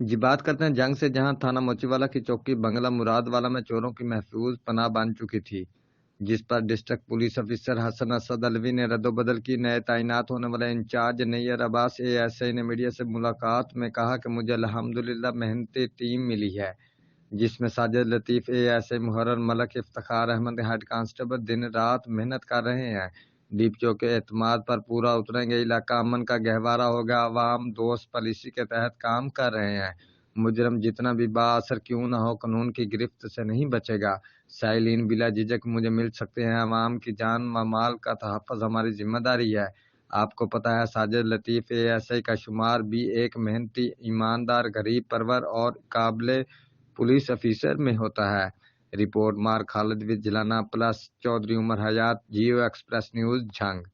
जी बात करते हैं जंग से, जहां थाना मोचीवाला की चौकी बंगला मुरादवाला में चोरों की महफूज पनाह बन चुकी थी, जिस पर district police officer Hassan Asad Alvi ने रद्दोबदल की। नए तैनात होने वाले इंचार्ज नैयर अब्बास एएसआई ने मीडिया से मुलाकात में कहा कि मुझे अल्हम्दुलिल्लाह मेहनती टीम मिली है, जिसमें साजिद लतीफ एएसआई, मुहर्रर मलक, इफ्तिखार अहमद हेड कांस्टेबल दिन रात मेहनत कर रहे हैं। डीपीओ के एतमाद पर पूरा उतरेंगे, इलाका अमन का गहवारा होगा, अवाम दोस्त पॉलिसी के तहत काम कर रहे हैं। मुजरम जितना भी बाअसर क्यों न हो, कानून की गिरफ्त से नहीं बचेगा। साइलिन बिला झिझक मुझे मिल सकते हैं, अवाम की जान व माल का तहफ़्फ़ुज़ हमारी जिम्मेदारी है। आपको पता है साजिद लतीफ एएसआई का शुमार भी एक मेहनती, ईमानदार, गरीब परवर और काबिल पुलिस ऑफिसर में होता है। रिपोर्ट मार खालिद विद जिलाना plus Chaudhry Umar Hayat, Geo Express News, Jhang.